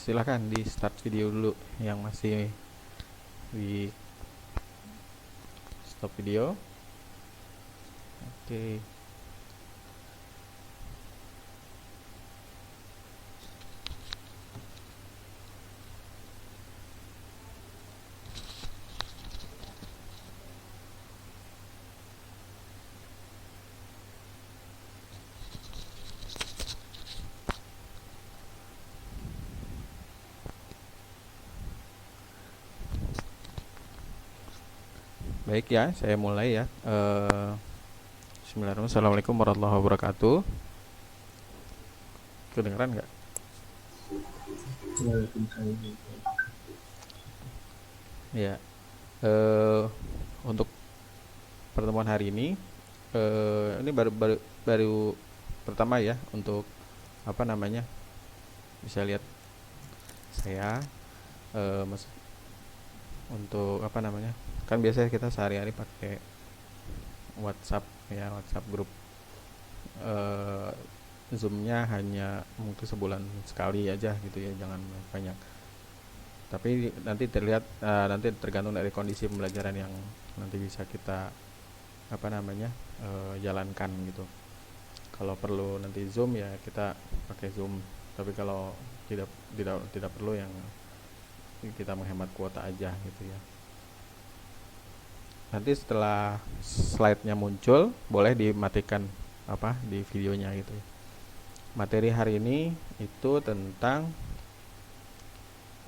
Silahkan di start video dulu yang masih di stop video. Oke. Baik ya, saya mulai ya. Bismillahirrahmanirrahim. Assalamualaikum warahmatullahi wabarakatuh. Kedengeran nggak? Ya. Untuk pertemuan hari ini baru pertama ya untuk apa namanya, bisa lihat saya untuk apa namanya, kan biasanya kita sehari-hari pakai WhatsApp ya, WhatsApp grup. Zoomnya hanya mungkin sebulan sekali aja gitu ya, jangan banyak. Tapi nanti tergantung dari kondisi pembelajaran yang nanti bisa kita apa namanya jalankan gitu. Kalau perlu nanti Zoom ya kita pakai Zoom, tapi kalau tidak perlu, yang kita menghemat kuota aja gitu ya. Nanti setelah slide-nya muncul boleh dimatikan di videonya gitu ya. Materi hari ini itu tentang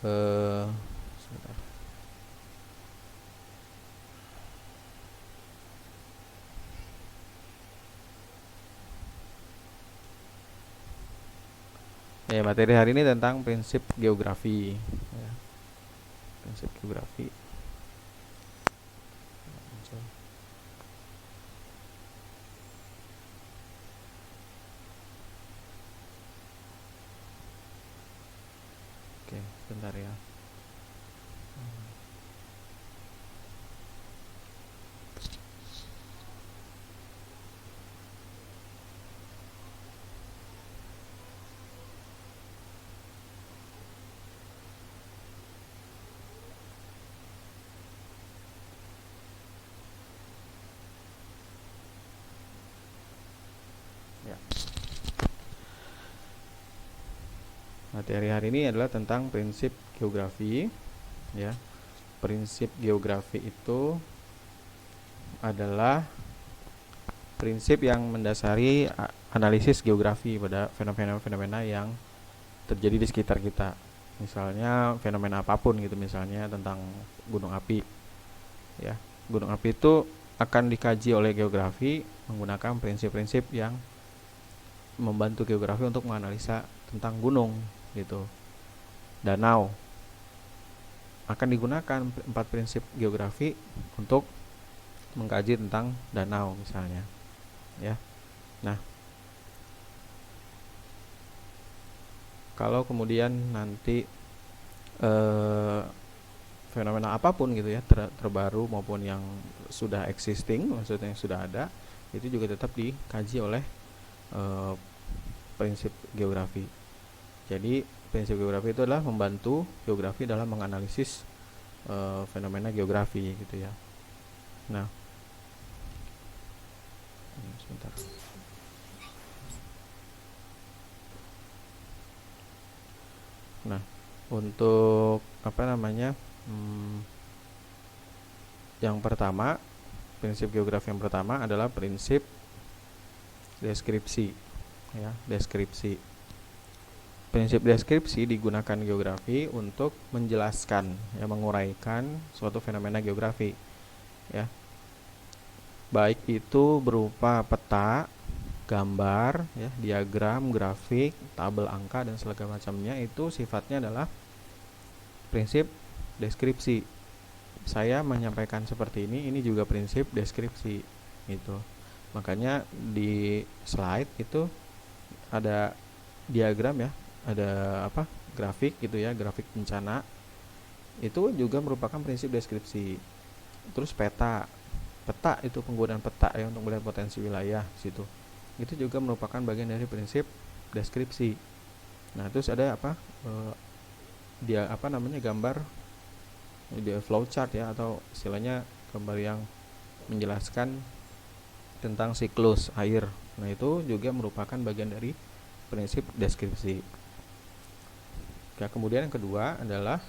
sebentar. Materi hari ini tentang prinsip geografi ya. Prinsip geografi. Oke, bentar ya. Ya. Materi hari ini adalah tentang prinsip geografi ya. Prinsip geografi itu adalah prinsip yang mendasari analisis geografi pada fenomena-fenomena yang terjadi di sekitar kita. Misalnya fenomena apapun gitu, misalnya tentang gunung api ya. Gunung api itu akan dikaji oleh geografi menggunakan prinsip-prinsip yang membantu geografi untuk menganalisa tentang gunung gitu. Danau akan digunakan 4 prinsip geografi untuk mengkaji tentang danau misalnya ya. Nah, kalau kemudian nanti fenomena apapun gitu ya, terbaru maupun yang sudah existing, maksudnya yang sudah ada, itu juga tetap dikaji oleh prinsip geografi. Jadi prinsip geografi itu adalah membantu geografi dalam menganalisis fenomena geografi gitu ya. Nah, sebentar. Nah, untuk apa namanya, yang pertama, prinsip geografi yang pertama adalah prinsip deskripsi ya, deskripsi. Prinsip deskripsi digunakan geografi untuk menjelaskan ya, menguraikan suatu fenomena geografi ya. Baik itu berupa peta, gambar ya, diagram, grafik, tabel angka dan segala macamnya, itu sifatnya adalah prinsip deskripsi. Saya menyampaikan seperti ini juga prinsip deskripsi gitu. Makanya di slide itu ada diagram ya, ada grafik gitu ya, grafik bencana. Itu juga merupakan prinsip deskripsi. Terus peta itu penggunaan peta ya untuk melihat potensi wilayah situ. Itu juga merupakan bagian dari prinsip deskripsi. Nah, terus ada dia apa namanya gambar dia flowchart ya, atau istilahnya gambar yang menjelaskan tentang siklus air. Nah, itu juga merupakan bagian dari prinsip deskripsi. Nah, kemudian yang kedua adalah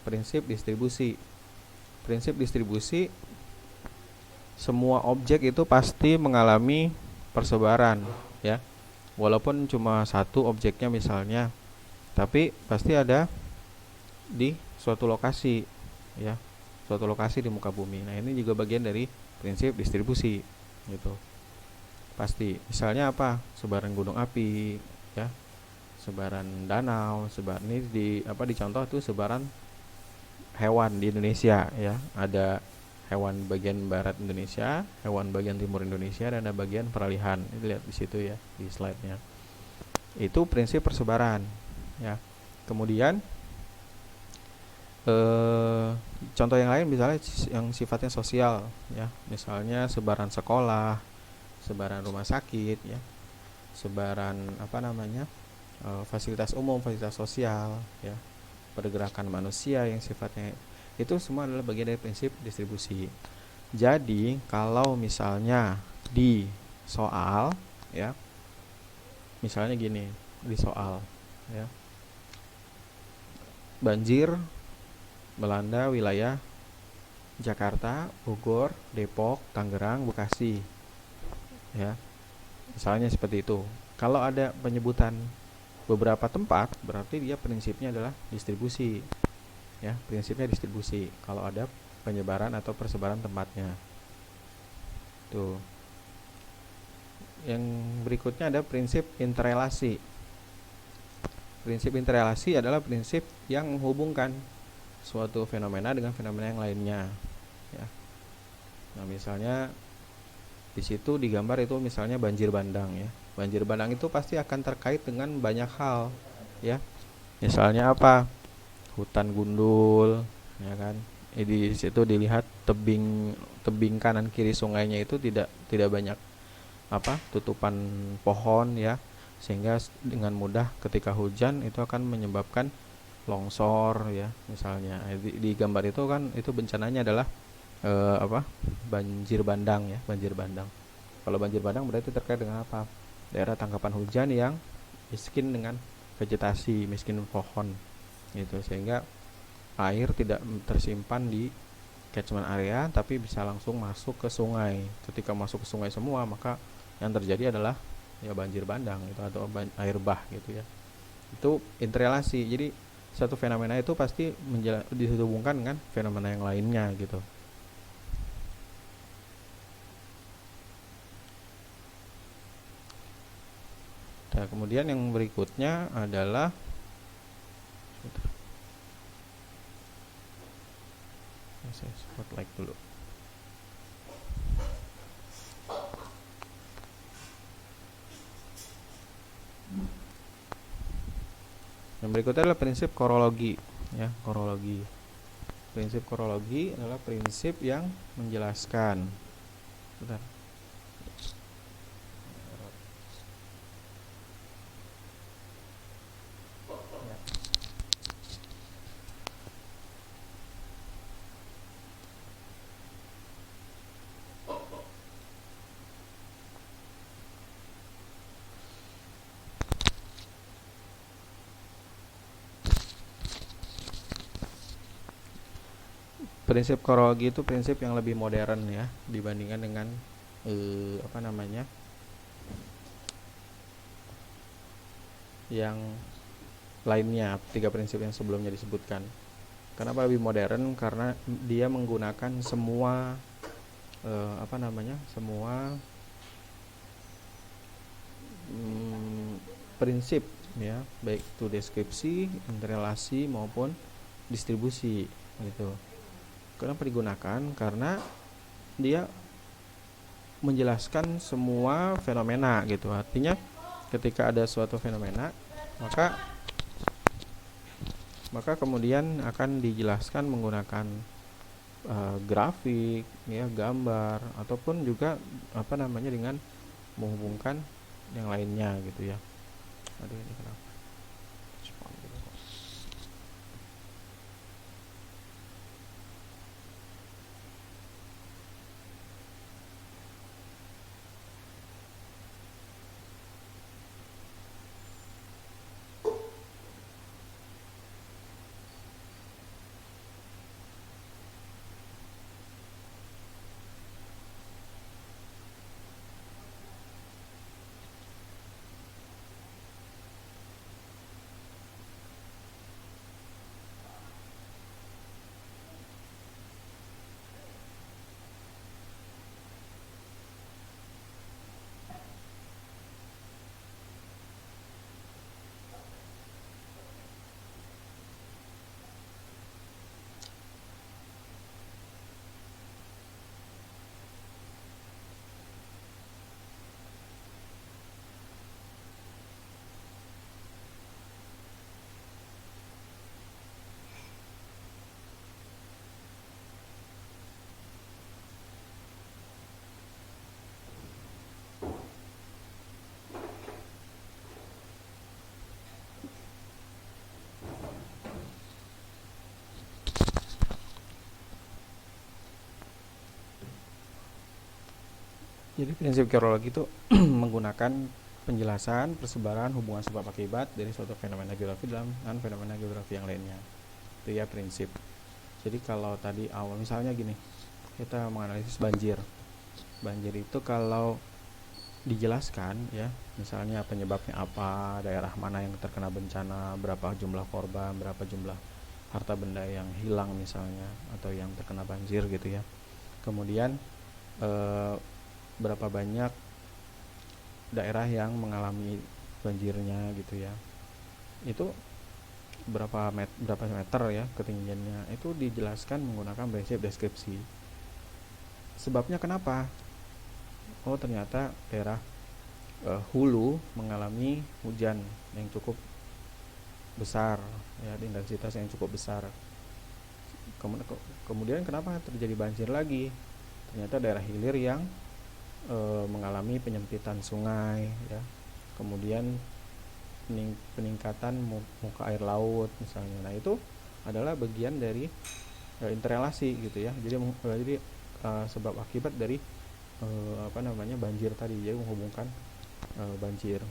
prinsip distribusi. Prinsip distribusi, semua objek itu pasti mengalami persebaran ya. Walaupun cuma satu objeknya misalnya, tapi pasti ada di suatu lokasi ya, suatu lokasi di muka bumi. Nah, ini juga bagian dari prinsip distribusi gitu. Pasti misalnya apa, sebaran gunung api ya, sebaran danau, sebaran ini di contoh tuh sebaran hewan di Indonesia ya. Ada hewan bagian barat Indonesia, hewan bagian timur Indonesia, dan ada bagian peralihan. Itu lihat di situ ya di slide-nya. Itu prinsip persebaran ya. Kemudian contoh yang lain misalnya yang sifatnya sosial ya, misalnya sebaran sekolah, sebaran rumah sakit ya, sebaran fasilitas umum, fasilitas sosial ya, pergerakan manusia yang sifatnya itu semua adalah bagian dari prinsip distribusi. Jadi kalau misalnya di soal ya, misalnya gini di soal ya, banjir melanda wilayah Jakarta, Bogor, Depok, Tangerang, Bekasi ya, misalnya seperti itu. Kalau ada penyebutan beberapa tempat, berarti dia prinsipnya adalah distribusi ya, prinsipnya distribusi kalau ada penyebaran atau persebaran tempatnya. Tuh. Yang berikutnya ada prinsip interrelasi. Prinsip interrelasi adalah prinsip yang menghubungkan suatu fenomena dengan fenomena yang lainnya ya. Nah, misalnya di situ digambar itu misalnya banjir bandang ya. Banjir bandang itu pasti akan terkait dengan banyak hal ya. Misalnya apa? Hutan gundul ya kan. Di situ dilihat tebing kanan kiri sungainya itu tidak banyak tutupan pohon ya, sehingga dengan mudah ketika hujan itu akan menyebabkan longsor ya misalnya. Di gambar itu kan itu bencananya adalah banjir bandang ya, banjir bandang. Kalau banjir bandang berarti terkait dengan apa? Daerah tangkapan hujan yang miskin dengan vegetasi, miskin pohon gitu, sehingga air tidak tersimpan di catchment area tapi bisa langsung masuk ke sungai. Ketika masuk ke sungai semua, maka yang terjadi adalah ya banjir bandang itu, atau air bah gitu ya. Itu interrelasi. Jadi satu fenomena itu pasti dihubungkan dengan fenomena yang lainnya gitu. Nah, kemudian yang berikutnya adalah saya spotlight dulu. Yang berikutnya adalah prinsip korologi ya, korologi. Prinsip korologi adalah prinsip yang menjelaskan. Bentar. Prinsip korologi itu prinsip yang lebih modern ya dibandingkan dengan yang lainnya, tiga prinsip yang sebelumnya disebutkan. Kenapa lebih modern? Karena dia menggunakan semua semua prinsip ya, baik itu deskripsi, interrelasi maupun distribusi gitu. Kenapa digunakan? Karena dia menjelaskan semua fenomena gitu. Artinya ketika ada suatu fenomena, maka kemudian akan dijelaskan menggunakan grafik ya, gambar, ataupun juga dengan menghubungkan yang lainnya gitu ya. Aduh, ini kenapa? Jadi prinsip geologi itu menggunakan penjelasan, persebaran, hubungan sebab akibat dari suatu fenomena geografi dengan fenomena geografi yang lainnya. Itu ya prinsip. Jadi kalau tadi awal misalnya gini, kita menganalisis banjir. Banjir itu kalau dijelaskan ya, misalnya penyebabnya apa, daerah mana yang terkena bencana, berapa jumlah korban, berapa jumlah harta benda yang hilang misalnya, atau yang terkena banjir gitu ya. Kemudian berapa banyak daerah yang mengalami banjirnya gitu ya. Itu berapa meter ya ketinggiannya, itu dijelaskan menggunakan prinsip deskripsi. Sebabnya kenapa? Oh ternyata daerah hulu mengalami hujan yang cukup besar ya, intensitas yang cukup besar. Kemudian kenapa terjadi banjir lagi? Ternyata daerah hilir yang mengalami penyempitan sungai ya. Kemudian peningkatan muka air laut misalnya. Nah itu adalah bagian dari interrelasi gitu ya. Jadi sebab akibat dari banjir tadi, jadi menghubungkan banjir.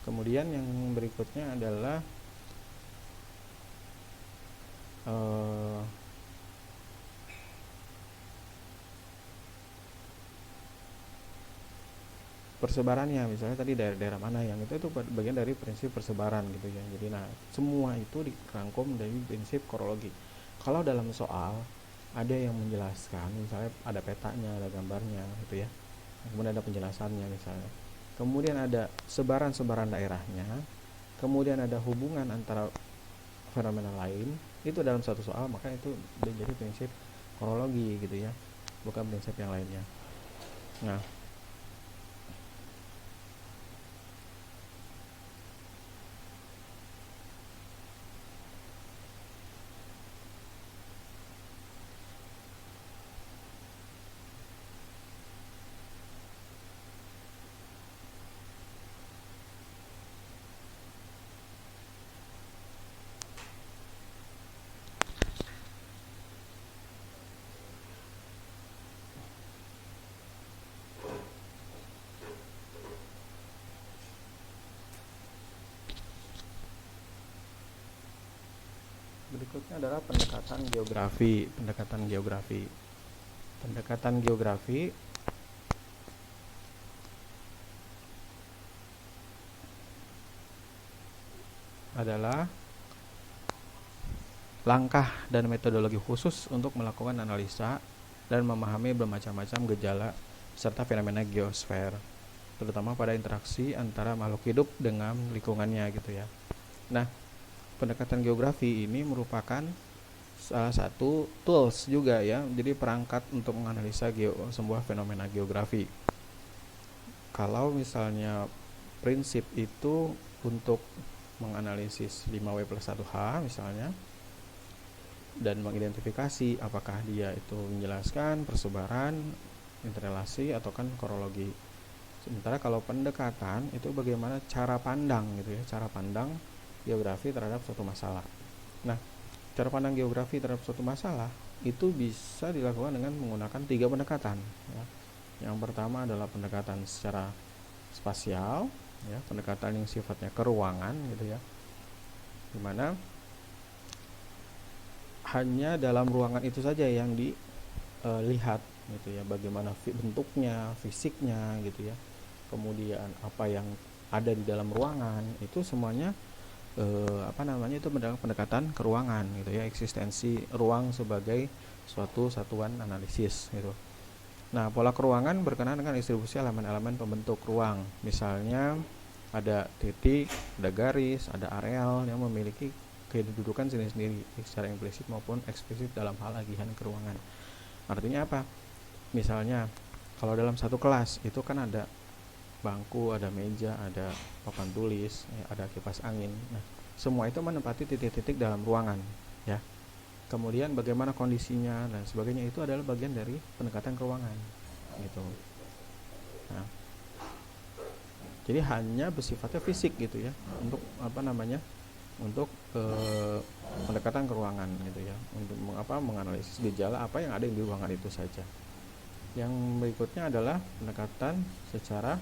Kemudian yang berikutnya adalah persebarannya, misalnya tadi daerah-daerah mana yang itu bagian dari prinsip persebaran gitu ya. Jadi nah semua itu dirangkum dari prinsip korologi. Kalau dalam soal ada yang menjelaskan, misalnya ada petanya, ada gambarnya gitu ya, kemudian ada penjelasannya misalnya, kemudian ada sebaran-sebaran daerahnya, kemudian ada hubungan antara fenomena lain, itu dalam satu soal, maka itu menjadi prinsip korologi gitu ya, bukan prinsip yang lainnya. Nah berikutnya adalah pendekatan geografi. Pendekatan geografi adalah langkah dan metodologi khusus untuk melakukan analisa dan memahami bermacam-macam gejala serta fenomena geosfer, terutama pada interaksi antara makhluk hidup dengan lingkungannya gitu ya. Nah, pendekatan geografi ini merupakan salah satu tools juga ya, jadi perangkat untuk menganalisa sebuah fenomena geografi. Kalau misalnya prinsip itu untuk menganalisis 5W+1H misalnya, dan mengidentifikasi apakah dia itu menjelaskan persebaran, interrelasi, atau kan korologi. Sementara kalau pendekatan itu bagaimana cara pandang gitu ya, cara pandang geografi terhadap suatu masalah. Nah, cara pandang geografi terhadap suatu masalah itu bisa dilakukan dengan menggunakan 3 pendekatan ya. Yang pertama adalah pendekatan secara spasial ya, pendekatan yang sifatnya keruangan gitu ya, dimana hanya dalam ruangan itu saja yang dilihat gitu ya, bagaimana bentuknya, fisiknya gitu ya, kemudian apa yang ada di dalam ruangan, itu semuanya itu pendekatan keruangan gitu ya, eksistensi ruang sebagai suatu satuan analisis gitu. Nah, pola keruangan berkenaan dengan distribusi elemen-elemen pembentuk ruang, misalnya ada titik, ada garis, ada areal yang memiliki kedudukan sendiri-sendiri secara implisit maupun eksplisit dalam hal agihan keruangan. Artinya apa? Misalnya kalau dalam satu kelas itu kan ada bangku, ada meja, ada papan tulis, ada kipas angin. Nah, semua itu menempati titik-titik dalam ruangan ya. Kemudian bagaimana kondisinya dan sebagainya itu adalah bagian dari pendekatan keruangan gitu. Nah, jadi hanya bersifatnya fisik gitu ya, untuk untuk pendekatan ke ruangan gitu ya, untuk menganalisis gejala apa yang ada di ruangan itu saja. Yang berikutnya adalah pendekatan secara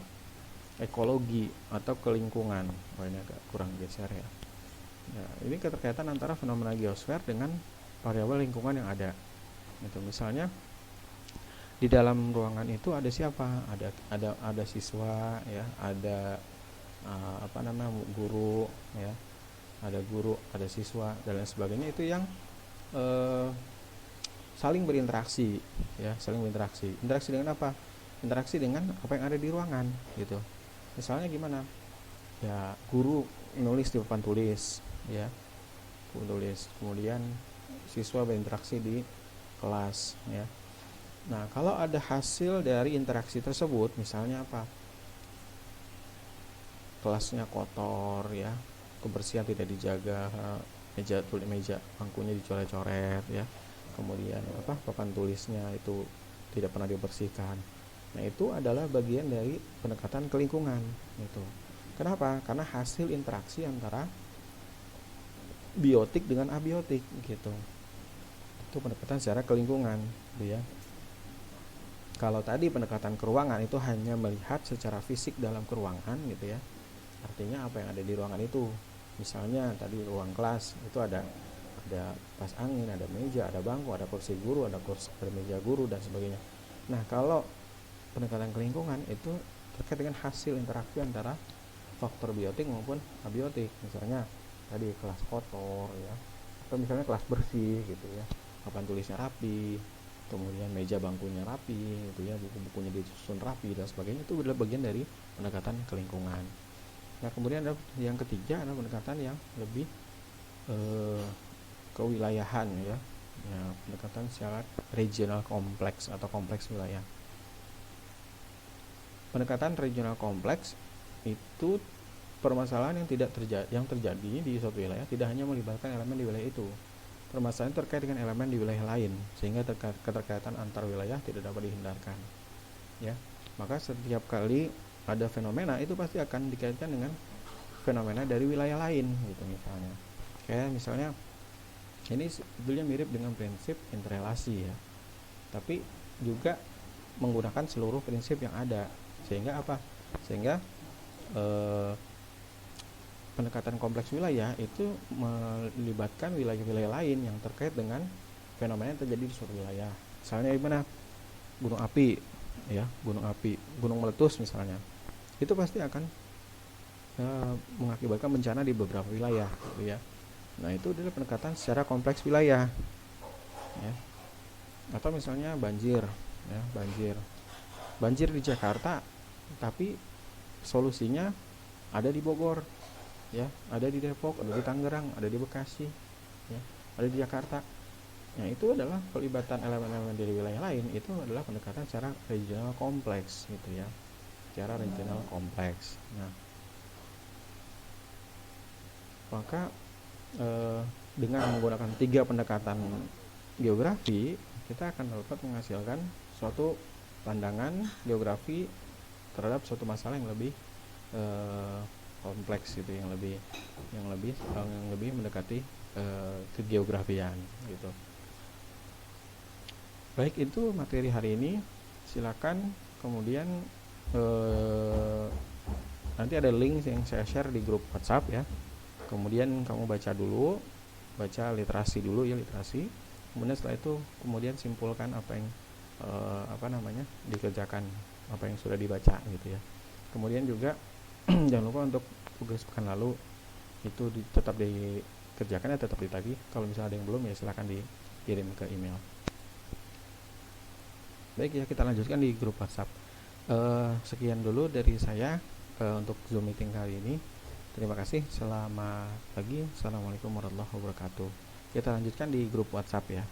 ekologi atau ke lingkungan. Ini agak kurang geser ya. Ini keterkaitan antara fenomena geosfer dengan variabel lingkungan yang ada. Gitu. Misalnya di dalam ruangan itu ada siapa? Ada siswa ya, ada guru ya. Ada guru, ada siswa dan lain sebagainya, itu yang saling berinteraksi ya, saling berinteraksi. Interaksi dengan apa? Interaksi dengan apa yang ada di ruangan gitu. Misalnya gimana? Ya, guru nulis di papan tulis ya, tulis, kemudian siswa berinteraksi di kelas ya. Nah, kalau ada hasil dari interaksi tersebut, misalnya apa? Kelasnya kotor ya, kebersihan tidak dijaga, meja bangkunya dicoret-coret ya, kemudian papan tulisnya itu tidak pernah dibersihkan. Nah, itu adalah bagian dari pendekatan ke lingkungan itu. Kenapa? Karena hasil interaksi antara biotik dengan abiotik gitu. Itu pendekatan secara ke lingkungan gitu ya. Kalau tadi pendekatan ke ruangan itu hanya melihat secara fisik dalam keruangan gitu ya, artinya apa yang ada di ruangan itu. Misalnya tadi ruang kelas itu ada kipas angin, ada meja, ada bangku, ada kursi guru, ada meja guru dan sebagainya. Nah, kalau pendekatan ke lingkungan itu terkait dengan hasil interaksi antara faktor biotik maupun abiotik. Misalnya tadi kelas kotor ya, atau misalnya kelas bersih gitu ya, papan tulisnya rapi, kemudian meja bangkunya rapi gitu ya, buku-bukunya disusun rapi dan sebagainya. Itu adalah bagian dari pendekatan ke lingkungan. Nah, kemudian ada yang ketiga, ada pendekatan yang lebih kewilayahan ya, pendekatan secara regional kompleks atau kompleks wilayah. Pendekatan regional kompleks itu permasalahan yang terjadi di suatu wilayah tidak hanya melibatkan elemen di wilayah itu. Permasalahan terkait dengan elemen di wilayah lain, sehingga keterkaitan antar wilayah tidak dapat dihindarkan. Ya, maka setiap kali ada fenomena itu pasti akan dikaitkan dengan fenomena dari wilayah lain gitu misalnya. Kayak misalnya ini sebetulnya mirip dengan prinsip interrelasi ya, tapi juga menggunakan seluruh prinsip yang ada, sehingga sehingga pendekatan kompleks wilayah itu melibatkan wilayah-wilayah lain yang terkait dengan fenomena yang terjadi di suatu wilayah. Misalnya gimana? Gunung api ya, gunung meletus misalnya, itu pasti akan mengakibatkan bencana di beberapa wilayah gitu ya. Nah, itu adalah pendekatan secara kompleks wilayah ya. Atau misalnya banjir ya, banjir di Jakarta, tapi solusinya ada di Bogor ya, ada di Depok, ada di Tangerang, ada di Bekasi ya, ada di Jakarta. Nah, itu adalah pelibatan elemen-elemen dari wilayah lain. Itu adalah pendekatan secara regional kompleks gitu ya, secara regional kompleks. Nah, maka dengan menggunakan 3 pendekatan geografi, kita akan dapat menghasilkan suatu pandangan geografi terhadap suatu masalah yang lebih kompleks gitu, yang lebih mendekati kegeografian gitu. Baik, itu materi hari ini. Silakan kemudian nanti ada link yang saya share di grup WhatsApp ya. Kemudian kamu baca literasi dulu ya, literasi. Kemudian setelah itu kemudian simpulkan apa yang dikerjakan, apa yang sudah dibaca gitu ya. Kemudian juga jangan lupa untuk tugas pekan lalu itu tetap dikerjakan ya, tetap ditagih. Kalau misalnya ada yang belum ya silakan dikirim ke email. Baik ya, kita lanjutkan di grup WhatsApp. Sekian dulu dari saya untuk Zoom meeting kali ini. Terima kasih, selamat pagi, assalamualaikum warahmatullahi wabarakatuh. Kita lanjutkan di grup WhatsApp ya.